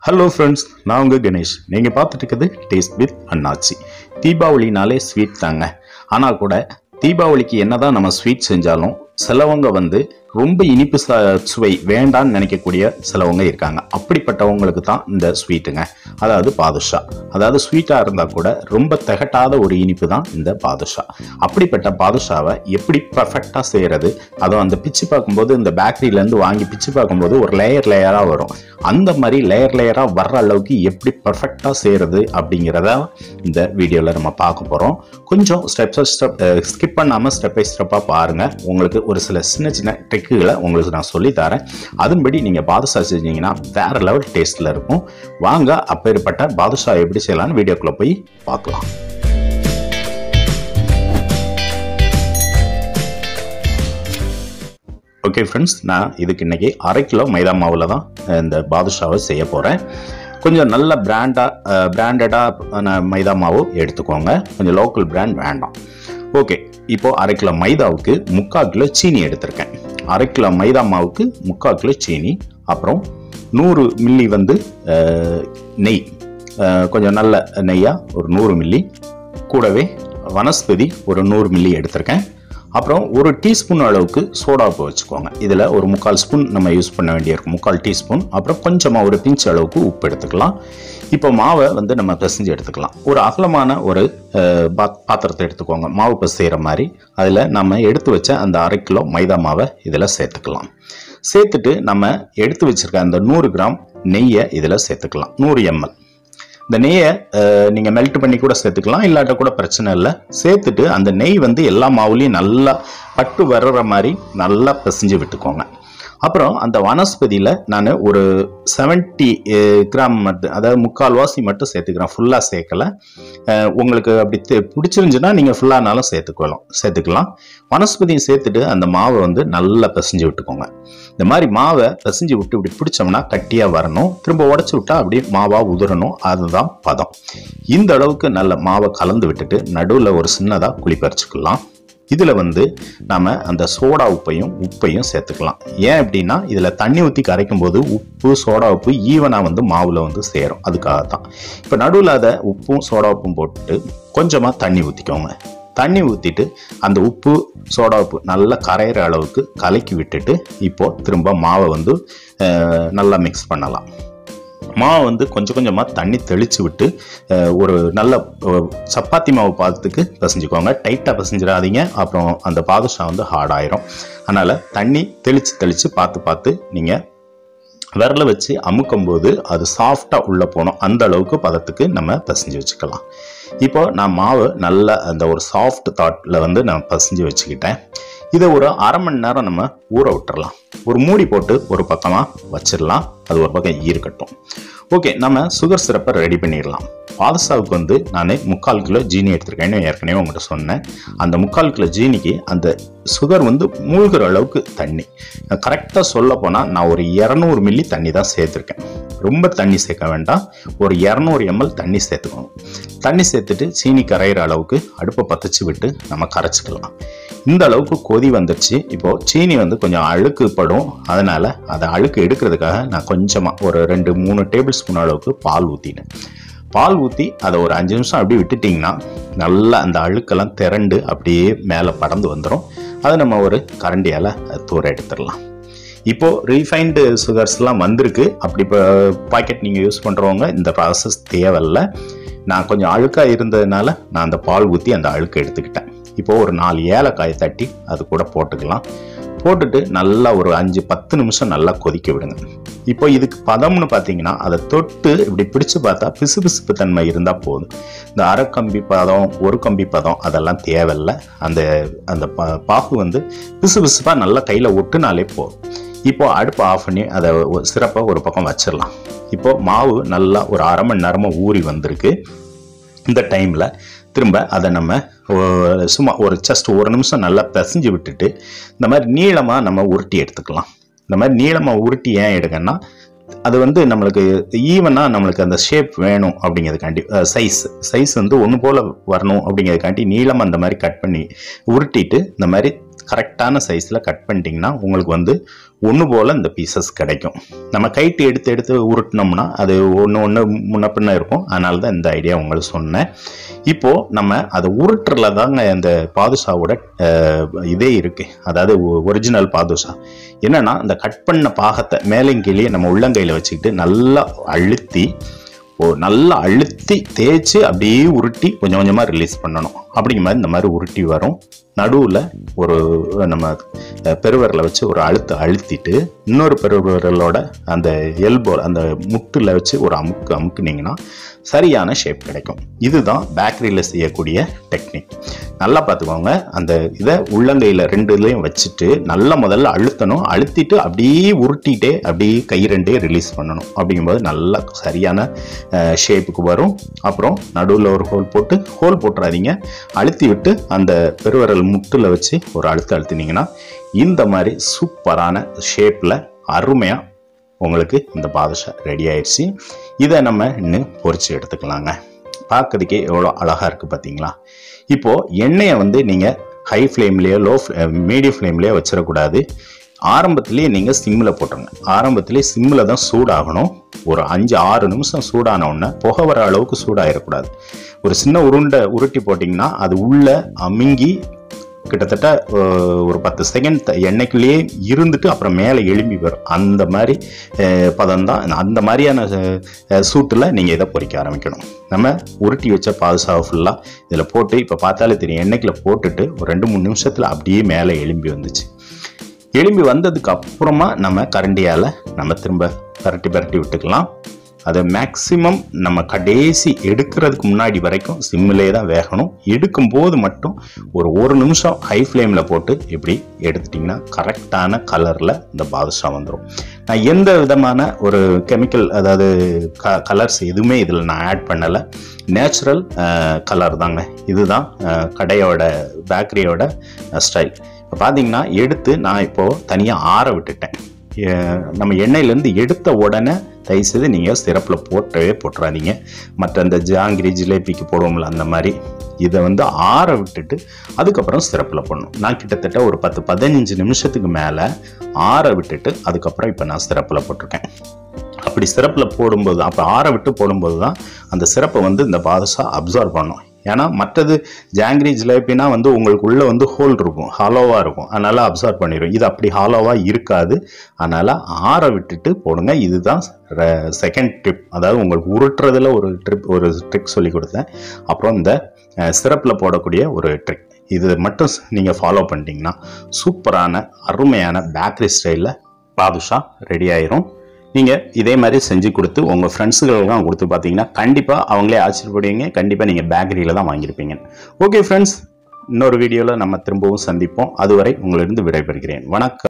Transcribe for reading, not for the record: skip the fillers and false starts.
Hello friends, நான் உங்க கணேஷ். நீங்க பார்த்துட்டு இருக்கிறது டேஸ்ட் வித் அண்ணாச்சி. தீபாவளினாலே ஸ்வீட் தாங்க. ஆனா கூட தீபாவளிக்கு என்னதான் நம்ம ஸ்வீட் செஞ்சாலும் சிலவங்க ரொம்ப இனிப்பு சுவை வேண்டான்னு நினைக்கக்கூடிய சிலவங்க இருக்காங்க. அப்படிப்பட்டவங்களுக்கு தான் இந்த ஸ்வீட்டுங்க. அதாவது பாதுஷா. அதாவது ஸ்வீட்டா இருந்தா கூட ரொம்ப திகட்டாத ஒரு இனிப்பு தான் இந்த பாதுஷா. அப்படிப்பட்ட பாதுஷாவை எப்படி பர்ஃபெக்டா செய்யறது, அதுவும் அந்த பிச்சு பார்க்கும்போது இந்த பேக்கரியில இருந்து வாங்கி பிச்சு பார்க்கும்போது ஒரு லேயரா வரும். அந்த மாதிரி லேயரா வர்ற அளவுக்கு எப்படி பர்ஃபெக்டா செய்யறது அப்படிங்கிறத இந்த வீடியோல நம்ம பார்க்க போறோம். கொஞ்சம் ஸ்கிப் பண்ணாம ஸ்டெப் பை ஸ்டெப்பா பாருங்க. உங்களுக்கு ஒரு சில சின்ன சின்ன ட்ரிக்குகளை உங்களுக்கு நான் சொல்லி தரேன். அதன்படி நீங்க பாதுஷா செஞ்சீங்கன்னா வேற லெவல் டேஸ்ட்ல இருக்கும். வாங்க அப்பேற்பட்ட பாதுஷா எப்படி செய்யலாம்னு வீடியோக்குள்ள போய் பார்க்கலாம். ஓகே ஃப்ரெண்ட்ஸ், நான் இதுக்கு இன்னைக்கு 1/2 கிலோ மைதா மாவில் தான் இந்த பாதுஷாவை செய்ய போகிறேன். கொஞ்சம் நல்ல பிராண்டடாக மைதா மாவு எடுத்துக்கோங்க. கொஞ்சம் லோக்கல் பிராண்ட் வேண்டாம். ஓகே, இப்போ 1/2 கிலோ மைதாவுக்கு 3/4 கிலோ சீனி எடுத்திருக்கேன். 1/2 கிலோ மைதா மாவுக்கு 3/4 கிலோ சீனி, அப்புறம் 100 மில்லி நெய், கொஞ்சம் நல்ல நெய்யாக ஒரு 100 மில்லி, கூடவே வனஸ்பதி ஒரு 100 மில்லி எடுத்திருக்கேன். அப்புறம் 1 டீஸ்பூன் அளவுக்கு சோடா உப்பு வச்சுக்கோங்க. இதில் ஒரு 3/4 ஸ்பூன் நம்ம யூஸ் பண்ண வேண்டியிருக்கும். 3/4 டீஸ்பூன். அப்புறம் கொஞ்சமாக ஒரு பிஞ்ச் அளவுக்கு உப்பு எடுத்துக்கலாம். இப்போ மாவை நம்ம பிசைஞ்சு எடுத்துக்கலாம். ஒரு அகலமான ஒரு பாத்திரத்தை எடுத்துக்கோங்க, மாவு பிசைகிற மாதிரி. அதில் நம்ம எடுத்து வச்ச அந்த 1/2 கிலோ மைதா மாவை இதில் சேர்த்துக்கலாம். சேர்த்துட்டு நம்ம எடுத்து வச்சிருக்க அந்த 100 கிராம் நெய்யை இதில் சேர்த்துக்கலாம். 100 ml இந்த நெய்யை நீங்கள் மெல்ட் பண்ணி கூட சேர்த்துக்கலாம், இல்லாட்ட கூட பிரச்சனை இல்லை. சேர்த்துட்டு அந்த நெய் எல்லா மாவுலையும் நல்லா பட்டு வர்ற மாதிரி நல்லா பிசைஞ்சு விட்டுக்கோங்க. அப்புறம் அந்த வனஸ்பதியில் நான் ஒரு 70 கிராம் மட்டும், அதாவது 3/4 வாசி மட்டும் சேர்த்துக்கிறேன். ஃபுல்லாக சேர்க்கலை. உங்களுக்கு அப்படி பிடிச்சிருந்துச்சுன்னா நீங்கள் ஃபுல்லானாலும் சேர்த்துக்கலாம். வனஸ்பதியும் சேர்த்துட்டு அந்த மாவை நல்லா பிசைஞ்சு விட்டுக்கோங்க. இந்த மாதிரி மாவை பிசைஞ்சு விட்டு இப்படி பிடிச்சோம்னா கட்டியாக வரணும். திரும்ப உடச்சி விட்டா அப்படியே மாவாக உதிரணும். அதுதான் பதம். இந்த அளவுக்கு நல்ல மாவை கலந்து விட்டுட்டு நடுவில் ஒரு சின்னதாக குழி பறிச்சுக்கலாம். இதில் நம்ம அந்த சோடா உப்பையும் சேர்த்துக்கலாம். ஏன் அப்படின்னா இதில் தண்ணி ஊற்றி கரைக்கும் போது உப்பு சோடா உப்பு ஈவனாக மாவில் சேரும். அதுக்காகத்தான். இப்போ நடுவில் அதை உப்பும் சோடா உப்பும் போட்டுட்டு கொஞ்சமாக தண்ணி ஊற்றிக்கோங்க. தண்ணி ஊற்றிட்டு அந்த உப்பு சோடா உப்பு நல்லா கரையிற அளவுக்கு கலக்கி விட்டுட்டு இப்போ திரும்ப மாவை நல்லா மிக்ஸ் பண்ணலாம். மாவு கொஞ்சம் கொஞ்சமாக தண்ணி தெளித்து விட்டு ஒரு நல்ல சப்பாத்தி மாவு பாதத்துக்கு பிசைஞ்சுக்கோங்க. டைட்டாக பிசைஞ்சிடாதீங்க, அப்புறம் அந்த பாதுஷா ஹார்ட் ஆயிரும். அதனால் தண்ணி தெளித்து பார்த்து நீங்கள் விரல வச்சு அமுக்கும் போது அது சாஃப்டாக உள்ளே போகணும். அந்த அளவுக்கு பதத்துக்கு நம்ம பிசைஞ்சு வச்சுக்கலாம். இப்போ நான் மாவு நல்ல அந்த ஒரு சாஃப்ட் தாட்டில் நான் பிசைஞ்சு வச்சுக்கிட்டேன். இதை ஒரு 1/2 மணி நேரம் நம்ம ஊற விட்டுறலாம். ஒரு மூடி போட்டு ஒரு பக்கமாக வச்சிடலாம். அது ஒரு பக்கம் இருக்கட்டும். ஓகே, நம்ம சுகர் சிரப்பை ரெடி பண்ணிடலாம். பாதுஷாவுக்கு நான் 3/4 கிலோ ஜீனி எடுத்திருக்கேன்னு ஏற்கனவே உங்கள்கிட்ட சொன்னேன். அந்த 3/4 கிலோ ஜீனிக்கு அந்த சுகர் மூழ்கிற அளவுக்கு தண்ணி, கரெக்டாக சொல்ல போனால் நான் ஒரு 200 மில்லி தண்ணி தான் சேர்த்துருக்கேன். ரொம்ப தண்ணி சேர்க்க வேண்டாம். ஒரு 200 ml தண்ணி சேர்த்துக்கணும். தண்ணி சேர்த்துட்டு சீனி கரையிற அளவுக்கு அடுப்பை பற்றிச்சு விட்டு நம்ம கரைச்சிக்கலாம். இந்த அளவுக்கு கொதி வந்துடுச்சு. இப்போது சீனி கொஞ்சம் அழுக்கு படும். அதனால் அதை அழுக்கு எடுக்கிறதுக்காக நான் கொஞ்சமாக ஒரு 2-3 டேபிள் ஸ்பூன் அளவுக்கு பால் ஊற்றினேன். பால் ஊற்றி அதை ஒரு 5 நிமிஷம் அப்படியே விட்டுட்டிங்கன்னா நல்லா அந்த அழுக்கெல்லாம் திரண்டு அப்படியே மேலே பறந்து வந்துடும். அதை நம்ம ஒரு கரண்டியால் தூர எடுத்துடலாம். இப்போது ரீஃபைண்டு சுகர்ஸ்லாம் வந்திருக்கு. அப்படி இப்போ பாக்கெட் நீங்கள் யூஸ் பண்ணுறவங்க இந்த ப்ராசஸ் தேவையில்லை. நான் கொஞ்சம் அழுக்காக இருந்ததுனால நான் அந்த பால் ஊற்றி அந்த அழுக்கு எடுத்துக்கிட்டேன். இப்போது ஒரு 4 ஏலக்காய் தட்டி அது கூட போட்டுக்கலாம். போட்டுட்டு நல்லா ஒரு 5-10 நிமிஷம் நல்லா கொதிக்க விடுங்க. இப்போ இதுக்கு பதம்னு பார்த்தீங்கன்னா அதை தொட்டு இப்படி பிடிச்சு பார்த்தா பிசுபிசுப்பு தன்மை இருந்தால் போதும். இந்த 1/2 கம்பி பதம் 1 கம்பி பதம் அதெல்லாம் தேவையில்லை. அந்த பாகு பிசுபிசுப்பாக நல்லா கையில் ஒட்டுனாலே போதும். இப்போ அடுப்பை ஆஃப் பண்ணி அதை சிறப்பை ஒரு பக்கம் வச்சிடலாம். இப்போது மாவு நல்லா ஒரு 1/2 மணி நேரமாக ஊறி வந்திருக்கு. இந்த டைமில் திரும்ப அதை நம்ம சும்மா ஒரு ஜஸ்ட் 1 நிமிஷம் நல்லா பிசைஞ்சு விட்டுட்டு இந்த மாதிரி நீளமாக நம்ம உருட்டி எடுத்துக்கலாம். இந்த மாதிரி நீளமாக உருட்டி ஏன் எடுக்கன்னா அது நம்மளுக்கு ஈவனாக நம்மளுக்கு அந்த ஷேப் வேணும் அப்படிங்கிறதுக்காண்டி, சைஸ் ஒன்று போல் வரணும் அப்படிங்கிறதுக்காண்டி நீளமாக அந்த மாதிரி கட் பண்ணி உருட்டிட்டு இந்த மாதிரி கரெக்டான சைஸில் கட் பண்ணிட்டீங்கன்னா உங்களுக்கு வந்து ஒன்று போல் இந்த பீசஸ் கிடைக்கும். நம்ம கைட்டு எடுத்து உருட்டினோம்னா அது ஒன்று முன்ன பின்ன இருக்கும். அதனால தான் இந்த ஐடியா உங்களுக்கு சொன்னேன். இப்போது நம்ம அதை உருட்டுறதுல தாங்க இந்த பாதுஷாவோட இதே இருக்குது. அதாவது ஒரிஜினல் பாதுஷா என்னென்னா, இந்த கட் பண்ண பாகத்தை மேலும் கீழே நம்ம உள்ளங்கையில் வச்சுக்கிட்டு நல்லா அழுத்தி தேய்ச்சி அப்படியே உருட்டி கொஞ்சம் கொஞ்சமாக ரிலீஸ் பண்ணணும். அப்படிங்கிற மாதிரி இந்த மாதிரி உருட்டி வரும். நடுவில் ஒரு நம்ம பெருவிரலை வச்சு ஒரு அழுத்திட்டு இன்னொரு பெருவிரலோட அந்த எல்போ அந்த முட்டில் வச்சு ஒரு அமுக்குனீங்கன்னா சரியான ஷேப் கிடைக்கும். இதுதான் பேக்கரியில் செய்யக்கூடிய டெக்னிக். நல்லா பார்த்துக்கோங்க. அந்த இதை உள்ளங்கையில் 2 இதுலையும் வச்சுட்டு நல்லா முதல்ல அழுத்திட்டு அப்படியே உருட்டிகிட்டே அப்படியே கை 2 ரிலீஸ் பண்ணணும். அப்படிங்கும்போது நல்லா சரியான ஷேப்புக்கு வரும். அப்புறம் நடுவில் ஒரு ஹோல் போட்டுறாதீங்க. அழுத்தி விட்டு அந்த பெருவிரல் முட்டில் வச்சு ஒரு அழுத்தினீங்கன்னா இந்த மாதிரி சூப்பரான ஷேப்பில் அருமையாக உங்களுக்கு இந்த பாதுஷா ரெடி ஆயிடுச்சு. இதை நம்ம இன்னும் பொரிச்சு எடுத்துக்கலாங்க. பார்க்கறதுக்கே எவ்வளோ அழகாக இருக்குது பார்த்தீங்களா? இப்போது எண்ணெயை வந்து நீங்கள் ஹை ஃப்ளேம்லேயோ மீடியம் ஃப்ளேம்லேயோ வச்சிடக்கூடாது. ஆரம்பத்திலேயே நீங்கள் சிம்மில் போட்டுருங்க. ஆரம்பத்திலேயே சிம்மில் தான் சூடாகணும். ஒரு 5-6 நிமிஷம் சூடான உடனே புகை வர அளவுக்கு சூடாகிடக்கூடாது. ஒரு சின்ன உருட்டி போட்டிங்கன்னா அது உள்ளே அமுங்கி கிட்டத்தட்ட ஒரு 10 செகண்ட் எண்ணெய்க்குள்ளேயே இருந்துட்டு அப்புறம் மேலே எழும்பி வரும். அந்த மாதிரி பதம் தான். அந்த மாதிரியான சூட்டில் நீங்கள் இதை பொரிக்க ஆரம்பிக்கணும். நம்ம உருட்டி வச்ச பாதுஷாவை ஃபுல்லாக இதில் போட்டு இப்போ பார்த்தாலே தெரியும், எண்ணெய்க்குள்ள போட்டுட்டு ஒரு 2-3 நிமிஷத்தில் அப்படியே மேலே எழும்பி வந்துச்சு. எழும்பி வந்ததுக்கு அப்புறமா நம்ம கரண்டியால் நம்ம திரும்ப பரட்டி விட்டுக்கலாம். அதை மேக்சிமம் நம்ம கடைசி எடுக்கிறதுக்கு முன்னாடி வரைக்கும் சிம்மிலே தான் வேகணும். எடுக்கும்போது மட்டும் ஒரு நிமிஷம் ஹை ஃப்ளேமில் போட்டு இப்படி எடுத்துட்டிங்கன்னா கரெக்டான கலரில் இந்த பாதுஷா வந்துடும். நான் எந்த விதமான ஒரு கெமிக்கல் அதாவது கலர்ஸ் எதுவுமே இதில் நான் ஆட் பண்ணலை. நேச்சுரல் கலர் தாங்க. இதுதான் பேக்கரியோட ஸ்டைல். இப்போ பார்த்தீங்கன்னா எடுத்து நான் இப்போது தனியாக ஆற விட்டுட்டேன். நம்ம எண்ணெயிலேருந்து எடுத்த உடனே தயவுசெய்து நீங்கள் சிரப்பில் போட்டுறாதீங்க. மற்ற அந்த ஜாங்கிரி ஜிலேபிக்கு போடுவோம்ல அந்த மாதிரி இதை வந்து ஆற விட்டுட்டு அதுக்கப்புறம் சிரப்பில் போடணும். நான் கிட்டத்தட்ட ஒரு 10-15 நிமிஷத்துக்கு மேலே ஆற விட்டுட்டு அதுக்கப்புறம் இப்போ நான் சிரப்பில் போட்டிருக்கேன். அப்படி சிரப்பில் போடும்போது ஆற விட்டு போடும்போது தான் அந்த சிரப்பை வந்து இந்த பாதுஷா அப்சர்வ் பண்ணும். ஏன்னா மற்றது ஜாங்கிரி ஜிலேபினா வந்து உங்களுக்கு உள்ளே வந்து ஹோல் இருக்கும், ஹாலோவாக இருக்கும். அதனால் அப்சர்வ் பண்ணிடும். இது அப்படி ஹாலோவாக இருக்காது. அதனால் ஆற விட்டுட்டு போடுங்க. இதுதான் செகண்ட் ட்ரிப். அதாவது உங்களுக்கு உருட்டுறதுல ஒரு ட்ரிக் சொல்லி கொடுத்தேன். அப்புறம் இந்த சிரப்பில் போடக்கூடிய ஒரு ட்ரிக். இது மட்டும் நீங்கள் ஃபாலோ பண்ணிட்டீங்கன்னா சூப்பரான அருமையான பேக்கரி ஸ்டைலில் பாதுஷா ரெடி ஆயிரும். நீங்கள் இதே மாதிரி செஞ்சு கொடுத்து உங்கள் ஃப்ரெண்ட்ஸுகளுக்கெல்லாம் கொடுத்து பார்த்தீங்கன்னா கண்டிப்பாக அவங்களே ஆச்சரியப்படுவீங்க. கண்டிப்பாக நீங்கள் பேக்கரியில் தான் வாங்கியிருப்பீங்க. ஓகே ஃப்ரெண்ட்ஸ், இன்னொரு வீடியோவில் நம்ம திரும்பவும் சந்திப்போம். அதுவரை உங்களிடம் விடைபெறுகிறேன். வணக்கம்.